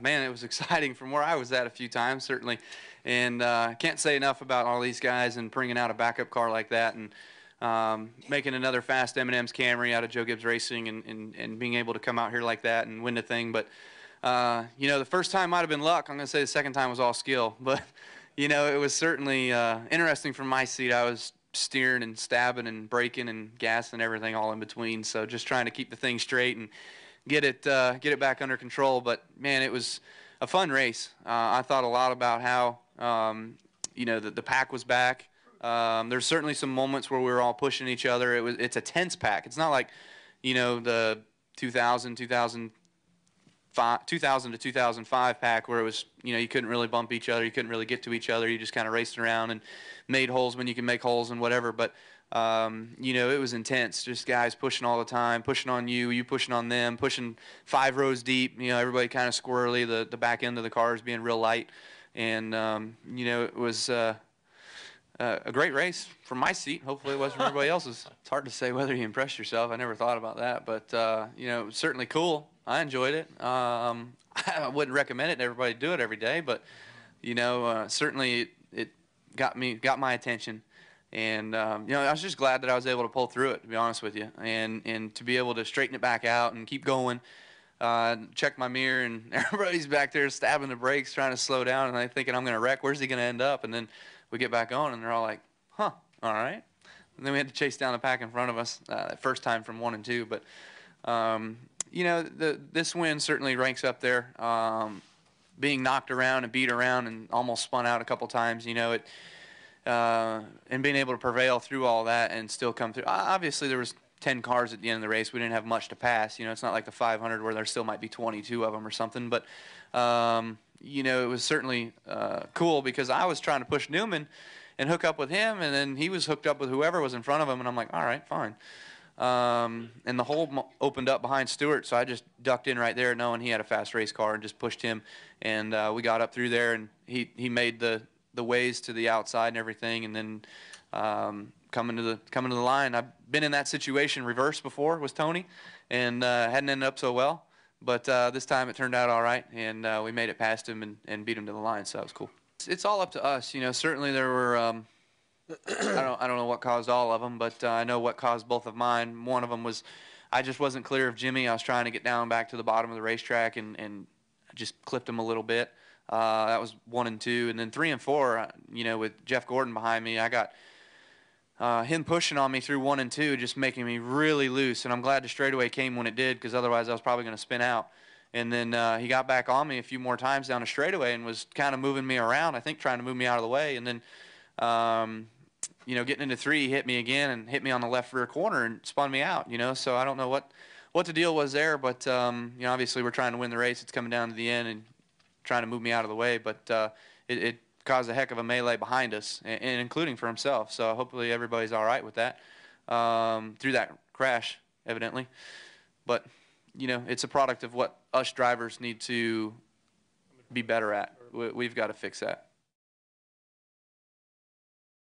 man, it was exciting from where I was at a few times, certainly. And can't say enough about all these guys and bringing out a backup car like that and making another fast M&M's Camry out of Joe Gibbs Racing and being able to come out here like that and win the thing. But, you know, the first time might have been luck. I'm going to say the second time was all skill. But, you know, it was certainly interesting from my seat. I was steering and stabbing and braking and gassing and everything all in between. So just trying to keep the thing straight and get it back under control. But, man, it was a fun race. I thought a lot about how, you know, the pack was back. There's certainly some moments where we were all pushing each other. It's a tense pack. It's not like, you know, the 2000 to 2005 pack where it was, you know, you couldn't really bump each other. You couldn't really get to each other. You just kind of raced around and made holes when you can make holes and whatever. But, you know, it was intense. Just guys pushing all the time, pushing on you pushing on them, pushing 5 rows deep. You know, everybody kind of squirrely. The back end of the cars being real light. And, you know, it was a great race from my seat. Hopefully it was from everybody else's. It's hard to say whether you impressed yourself. I never thought about that. But, you know, it was certainly cool. I enjoyed it. I wouldn't recommend it to everybody to do it every day. But, you know, certainly it got my attention. And, you know, I was just glad that I was able to pull through it, to be honest with you. And to be able to straighten it back out and keep going. Check my mirror, and everybody's back there stabbing the brakes, trying to slow down, and I'm thinking I'm going to wreck. Where's he going to end up? And then we get back on, and they're all like, huh, all right. And then we had to chase down the pack in front of us that first time from 1 and 2. But, you know, this win certainly ranks up there. Being knocked around and beat around and almost spun out a couple times, you know, and being able to prevail through all that and still come through. Obviously, there was 10 cars at the end of the race. We didn't have much to pass. You know, it's not like the 500 where there still might be 22 of them or something. But, you know, it was certainly cool because I was trying to push Newman and hook up with him, and then he was hooked up with whoever was in front of him, and I'm like, all right, fine. And the hole opened up behind Stewart, so I just ducked in right there knowing he had a fast race car and just pushed him. And we got up through there, and he made the ways to the outside and everything, and then coming to the line. I've been in that situation reverse before with Tony, and hadn't ended up so well. But this time it turned out all right, and we made it past him and beat him to the line, so that was cool. It's all up to us, you know. Certainly there were I don't know what caused all of them, but I know what caused both of mine. One of them was I just wasn't clear of Jimmy. I was trying to get down back to the bottom of the racetrack and I just clipped him a little bit. That was 1 and 2, and then 3 and 4. You know, with Jeff Gordon behind me, I got him pushing on me through 1 and 2, just making me really loose. And I'm glad the straightaway came when it did, because otherwise I was probably going to spin out. And then he got back on me a few more times down the straightaway and was kind of moving me around, I think trying to move me out of the way. And then, you know, getting into 3, he hit me again and hit me on the left rear corner and spun me out, you know. So I don't know what the deal was there, but, you know, obviously we're trying to win the race. It's coming down to the end and trying to move me out of the way. But it caused a heck of a melee behind us, and including for himself. So hopefully everybody's all right with that through that crash, evidently. But, you know, it's a product of what us drivers need to be better at. We've got to fix that.